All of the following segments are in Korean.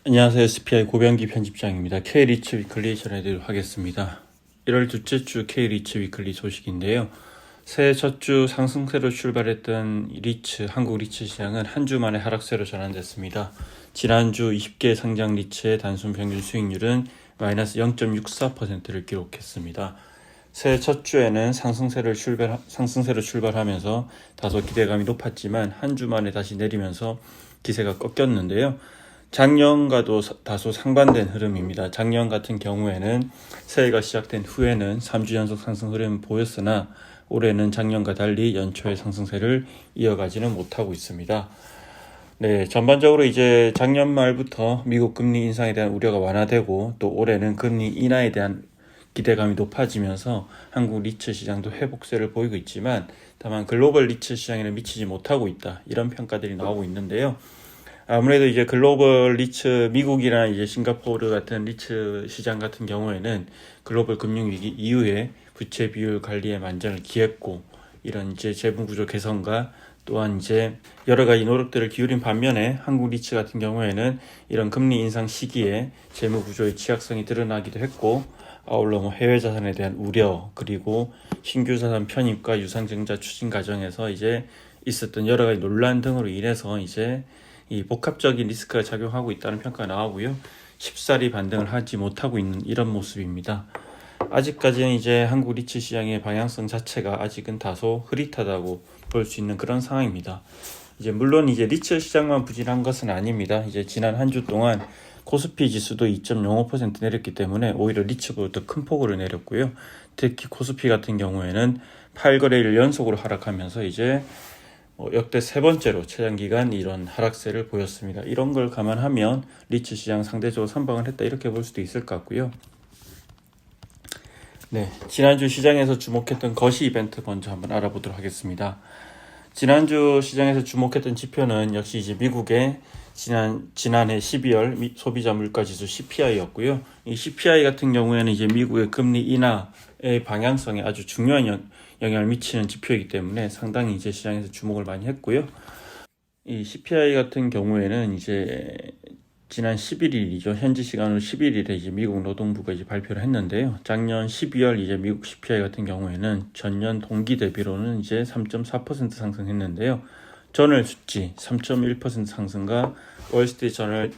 안녕하세요. SPI 고병기 편집장입니다. K리츠 위클리 전해드리도록 하겠습니다. 1월 둘째 주 K리츠 위클리 소식인데요. 새해 첫 주 상승세로 출발했던 한국 리츠 시장은 한 주 만에 하락세로 전환됐습니다. 지난주 20개 상장 리츠의 단순 평균 수익률은 마이너스 0.64%를 기록했습니다. 새해 첫 주에는 상승세로 출발하면서 다소 기대감이 높았지만 한 주 만에 다시 내리면서 기세가 꺾였는데요. 작년과도 다소 상반된 흐름입니다. 작년 같은 경우에는 새해가 시작된 후에는 3주 연속 상승 흐름을 보였으나 올해는 작년과 달리 연초의 상승세를 이어가지는 못하고 있습니다. 네, 전반적으로 이제 작년 말부터 미국 금리 인상에 대한 우려가 완화되고 또 올해는 금리 인하에 대한 기대감이 높아지면서 한국 리츠 시장도 회복세를 보이고 있지만 다만 글로벌 리츠 시장에는 미치지 못하고 있다. 이런 평가들이 나오고 있는데요. 아무래도 이제 글로벌 리츠, 미국이나 이제 싱가포르 같은 리츠 시장 같은 경우에는 글로벌 금융위기 이후에 부채 비율 관리에 만전을 기했고 이런 이제 재무구조 개선과 또한 이제 여러 가지 노력들을 기울인 반면에 한국 리츠 같은 경우에는 이런 금리 인상 시기에 재무구조의 취약성이 드러나기도 했고 아울러 해외 자산에 대한 우려 그리고 신규 자산 편입과 유상증자 추진 과정에서 이제 있었던 여러 가지 논란 등으로 인해서 이제 이 복합적인 리스크가 작용하고 있다는 평가가 나오고요. 쉽사리 반등을 하지 못하고 있는 이런 모습입니다. 아직까지는 이제 한국 리츠 시장의 방향성 자체가 아직은 다소 흐릿하다고 볼 수 있는 그런 상황입니다. 이제 물론 이제 리츠 시장만 부진한 것은 아닙니다. 이제 지난 한 주 동안 코스피 지수도 2.05% 내렸기 때문에 오히려 리츠보다 더 큰 폭으로 내렸고요. 특히 코스피 같은 경우에는 8거래일 연속으로 하락하면서 이제 역대 세 번째로 최장기간 이런 하락세를 보였습니다. 이런 걸 감안하면 리츠 시장 상대적으로 선방을 했다 이렇게 볼 수도 있을 것 같고요. 네, 지난주 시장에서 주목했던 거시 이벤트 먼저 한번 알아보도록 하겠습니다. 지난주 시장에서 주목했던 지표는 역시 이제 미국의 지난해 12월 소비자 물가지수 CPI였고요. 이 CPI 같은 경우에는 이제 미국의 금리 인하의 방향성에 아주 중요한 영향을 미치는 지표이기 때문에 상당히 이제 시장에서 주목을 많이 했고요. 이 CPI 같은 경우에는 이제 지난 11일이죠. 현지 시간으로 11일에 이제 미국 노동부가 이제 발표를 했는데요. 작년 12월 이제 미국 CPI 같은 경우에는 전년 동기 대비로는 이제 3.4% 상승했는데요. 저널 수치 3.1% 상승과 월스트리트저널의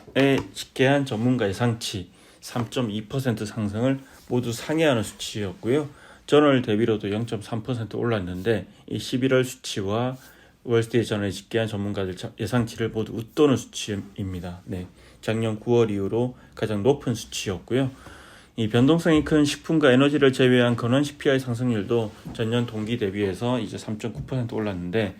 집계한 전문가 예상치 3.2% 상승을 모두 상회하는 수치였고요. 저널 대비로도 0.3% 올랐는데 이 11월 수치와 월스트리트저널에 집계한 전문가들 예상치를 모두 웃도는 수치입니다. 네, 작년 9월 이후로 가장 높은 수치였고요. 이 변동성이 큰 식품과 에너지를 제외한 근원 CPI 상승률도 전년 동기 대비해서 이제 3.9% 올랐는데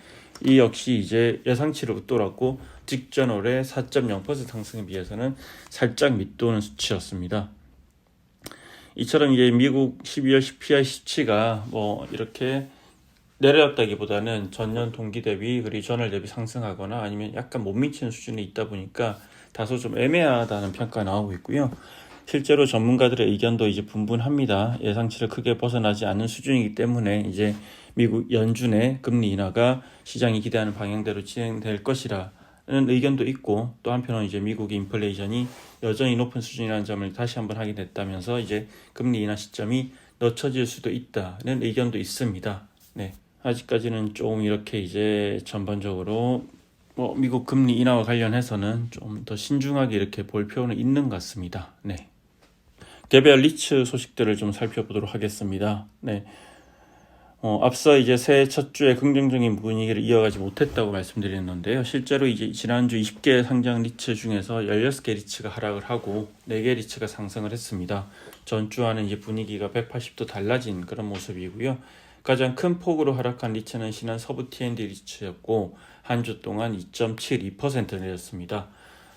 이 역시 이제 예상치를 웃돌았고 직전월의 4.0% 상승에 비해서는 살짝 밑도는 수치였습니다. 이처럼 이제 미국 12월 CPI 수치가 이렇게 내려왔다기보다는 전년 동기 대비 그리고 전월 대비 상승하거나 아니면 약간 못 미치는 수준에 있다 보니까 다소 좀 애매하다는 평가가 나오고 있고요. 실제로 전문가들의 의견도 이제 분분합니다. 예상치를 크게 벗어나지 않는 수준이기 때문에 이제 미국 연준의 금리 인하가 시장이 기대하는 방향대로 진행될 것이라는 의견도 있고 또 한편으로는 이제 미국의 인플레이션이 여전히 높은 수준이라는 점을 다시 한번 확인했다면서 이제 금리 인하 시점이 늦춰질 수도 있다는 의견도 있습니다. 네, 아직까지는 좀 이렇게 이제 전반적으로 미국 금리 인하와 관련해서는 좀 더 신중하게 이렇게 볼 필요는 있는 것 같습니다. 네, 개별 리츠 소식들을 좀 살펴보도록 하겠습니다. 네. 앞서 이제 새해 첫 주에 긍정적인 분위기를 이어가지 못했다고 말씀드렸는데요. 실제로 이제 지난주 20개 상장 리츠 중에서 16개 리츠가 하락을 하고 4개 리츠가 상승을 했습니다. 전주와는 이제 분위기가 180도 달라진 그런 모습이고요. 가장 큰 폭으로 하락한 리츠는 신한 서부 T&D 리츠였고 한 주 동안 2.72% 내렸습니다.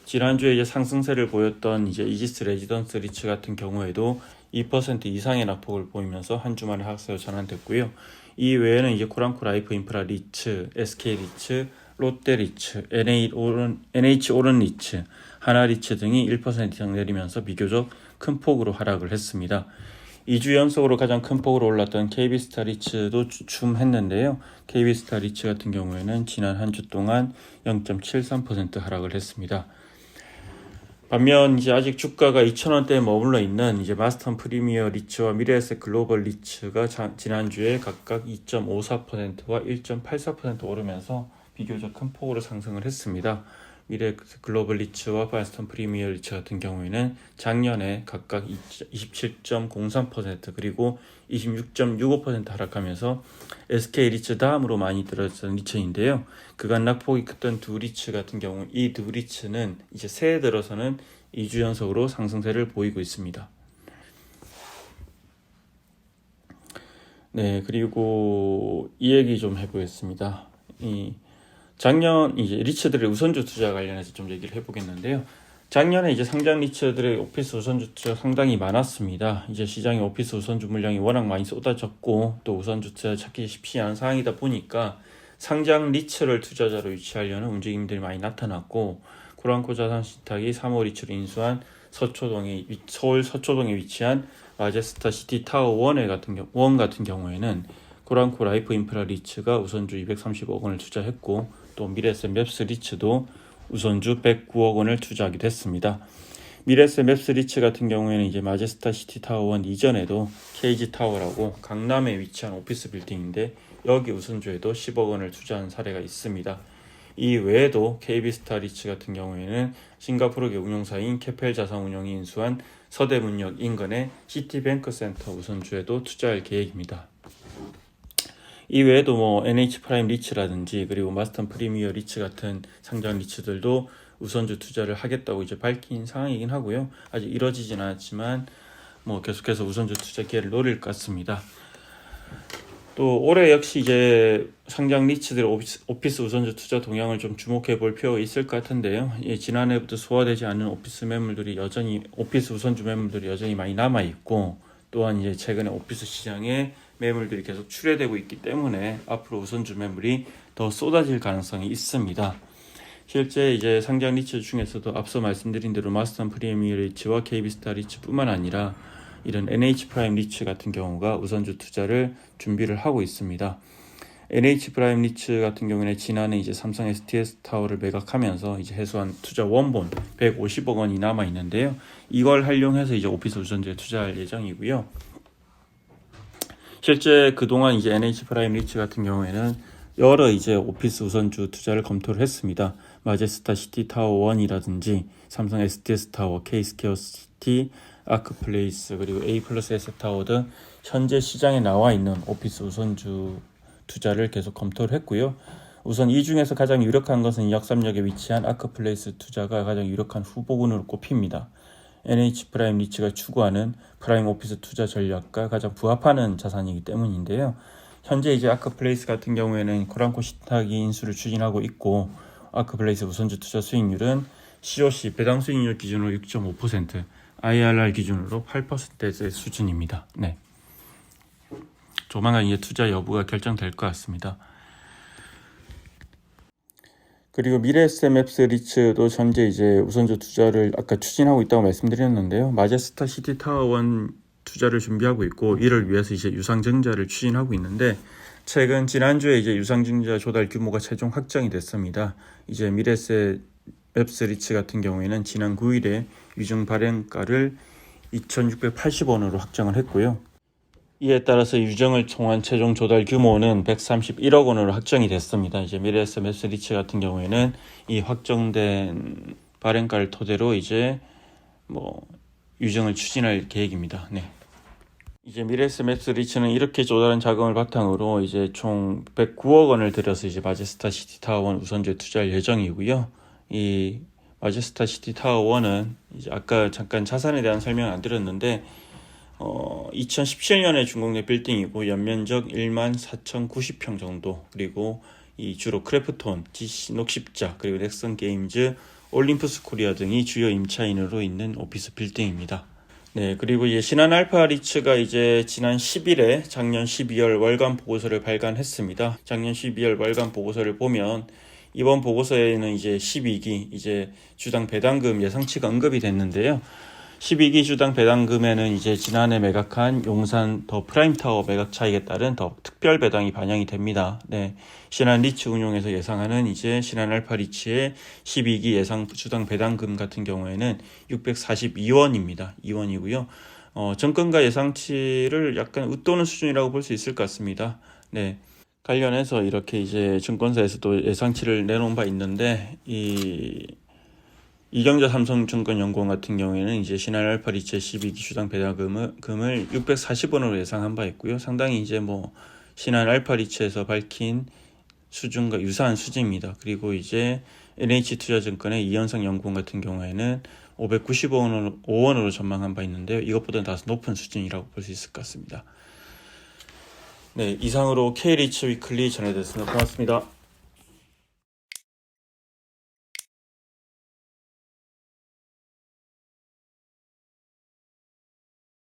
지난주에 이제 상승세를 보였던 이제 이지스 레지던스 리츠 같은 경우에도 2% 이상의 낙폭을 보이면서 한 주 만에 하락세로 전환됐고요. 이 외에는 이제 코랑코 라이프 인프라 리츠, SK 리츠, 롯데 리츠, NH 오른 리츠, 하나 리츠 등이 1% 이상 내리면서 비교적 큰 폭으로 하락을 했습니다. 2주 연속으로 가장 큰 폭으로 올랐던 KB스타 리츠도 주춤했는데요. KB스타 리츠 같은 경우에는 지난 한 주 동안 0.73% 하락을 했습니다. 반면 이제 아직 주가가 2,000원대에 머물러 있는 이제 마스턴 프리미어 리츠와 미래에셋 글로벌 리츠가 지난주에 각각 2.54%와 1.84% 오르면서 비교적 큰 폭으로 상승을 했습니다. 미래에셋 글로벌 리츠와 마스턴 프리미어 리츠 같은 경우에는 작년에 각각 27.03% 그리고 26.65% 하락하면서 SK 리츠 다음으로 많이 떨어졌던 리츠인데요. 그간 낙폭이 컸던 두 리츠 같은 경우 이 두 리츠는 이제 새해 들어서는 2주 연속으로 상승세를 보이고 있습니다. 네, 그리고 이 얘기 좀 해보겠습니다. 작년 이제 리츠들의 우선주 투자 관련해서 좀 얘기를 해보겠는데요. 작년에 이제 상장 리츠들의 오피스 우선주 투자 상당히 많았습니다. 이제 시장에 오피스 우선주 물량이 워낙 많이 쏟아졌고 또 우선주 투자 찾기 쉽지 않은 상황이다 보니까 상장 리츠를 투자자로 유치하려는 움직임들이 많이 나타났고 코란코 자산신탁이 3호 리츠로 인수한 서울 서초동에 위치한 마제스타 시티 타워 1 같은 경우에는 코란코 라이프 인프라 리츠가 우선주 230억 원을 투자했고 또 미래에셋 맵스 리츠도 우선주 109억 원을 투자하기도 했습니다. 미래에셋 맵스 리츠 같은 경우에는 이제 마제스타 시티 타워 1 이전에도 KG 타워라고 강남에 위치한 오피스 빌딩인데 여기 우선주에도 10억 원을 투자한 사례가 있습니다. 이 외에도 KB스타 리츠 같은 경우에는 싱가포르계 운용사인 캐펠 자산운용이 인수한 서대문역 인근의 시티뱅크센터 우선주에도 투자할 계획입니다. 이 외에도 NH프라임 리츠라든지 그리고 마스턴 프리미어 리츠 같은 상장 리츠들도 우선주 투자를 하겠다고 이제 밝힌 상황이긴 하고요. 아직 이뤄지진 않았지만 계속해서 우선주 투자 기회를 노릴 것 같습니다. 또 올해 역시 이제 상장 리츠들 오피스 우선주 투자 동향을 좀 주목해 볼 필요가 있을 것 같은데요. 지난해부터 소화되지 않은 오피스 우선주 매물들이 여전히 많이 남아 있고 또한 이제 최근에 오피스 시장에 매물들이 계속 출회되고 있기 때문에 앞으로 우선주 매물이 더 쏟아질 가능성이 있습니다. 실제 이제 상장 리츠 중에서도 앞서 말씀드린 대로 마스턴 프리미어 리츠와 KB스타 리츠뿐만 아니라 이런 NH프라임 리츠 같은 경우가 우선주 투자를 준비를 하고 있습니다. NH프라임 리츠 같은 경우는 지난해 이제 삼성 STS 타워를 매각하면서 이제 해소한 투자 원본 150억 원이 남아 있는데요. 이걸 활용해서 이제 오피스 우선주에 투자할 예정이고요. 실제 그동안 이제 NH프라임 리츠 같은 경우에는 여러 이제 오피스 우선주 투자를 검토를 했습니다. 마제스타 시티 타워 1이라든지 삼성 STS 타워, K스퀘어 시티, 아크플레이스 그리고 A 플러스 에셋 타워 등 현재 시장에 나와 있는 오피스 우선주 투자를 계속 검토를 했고요. 우선 이 중에서 가장 유력한 것은 역삼역에 위치한 아크플레이스 투자가 가장 유력한 후보군으로 꼽힙니다. NH프라임 리츠가 추구하는 프라임 오피스 투자 전략과 가장 부합하는 자산이기 때문인데요. 현재 이제 아크플레이스 같은 경우에는 코란코 신탁이 인수를 추진하고 있고 아크플레이스 우선주 투자 수익률은 COC 배당 수익률 기준으로 6.5%, IRR 기준으로 8%의 수준입니다. 네. 조만간 이제 투자 여부가 결정될 것 같습니다. 그리고 미래에셋 맵스 리츠도 현재 이제 우선주 투자를 아까 추진하고 있다고 말씀드렸는데요. 마제스타 시티 타워 1 투자를 준비하고 있고 이를 위해서 이제 유상증자를 추진하고 있는데 지난주에 이제 유상증자 조달 규모가 최종 확정이 됐습니다. 이제 미래에셋 맵스 리츠 같은 경우에는 지난 9일에 유증 발행가를 2,680원으로 확정을 했고요. 이에 따라서 유증을 통한 최종 조달 규모는 131억 원으로 확정이 됐습니다. 이제 미래에셋 맵스 리츠 같은 경우에는 이 확정된 발행가를 토대로 이제 유증을 추진할 계획입니다. 네. 이제 미래에셋 맵스 리츠는 이렇게 조달한 자금을 바탕으로 이제 총 109억 원을 들여서 이제 마제스타 시티 타워 1 우선주에 투자할 예정이고요. 이 마제스타 시티 타워 1은 이제 아까 잠깐 자산에 대한 설명을 안 드렸는데 2017년에 준공된 빌딩이고 연면적 14,090평 정도 그리고 이 주로 크래프톤, GC 녹십자 그리고 넥슨 게임즈, 올림푸스 코리아 등이 주요 임차인으로 있는 오피스 빌딩입니다. 네, 그리고 이제 신한 알파 리츠가 이제 지난 10일에 작년 12월 월간 보고서를 발간했습니다. 작년 12월 월간 보고서를 보면 이번 보고서에는 이제 12기 이제 주당 배당금 예상치가 언급이 됐는데요. 12기 주당 배당금에는 이제 지난해 매각한 용산 더 프라임타워 매각 차익에 따른 더 특별 배당이 반영이 됩니다. 네, 신한 리츠 운용에서 예상하는 이제 신한 알파 리츠의 12기 예상 주당 배당금 같은 경우에는 642원입니다. 2원이고요. 정권가 예상치를 약간 웃도는 수준이라고 볼 수 있을 것 같습니다. 네. 관련해서 이렇게 이제 증권사에서도 예상치를 내놓은 바 있는데, 이경자 삼성증권연구원 같은 경우에는 이제 신한 알파 리츠의 12기 주당 배당금을 640원으로 예상한 바 있고요. 상당히 이제 뭐 신한 알파 리츠에서 밝힌 수준과 유사한 수준입니다. 그리고 이제 NH투자증권의 이현상 연구원 같은 경우에는 595원으로 전망한 바 있는데요. 이것보다는 다소 높은 수준이라고 볼 수 있을 것 같습니다. 네, 이상으로 K리츠 위클리 전해드렸습니다. 고맙습니다.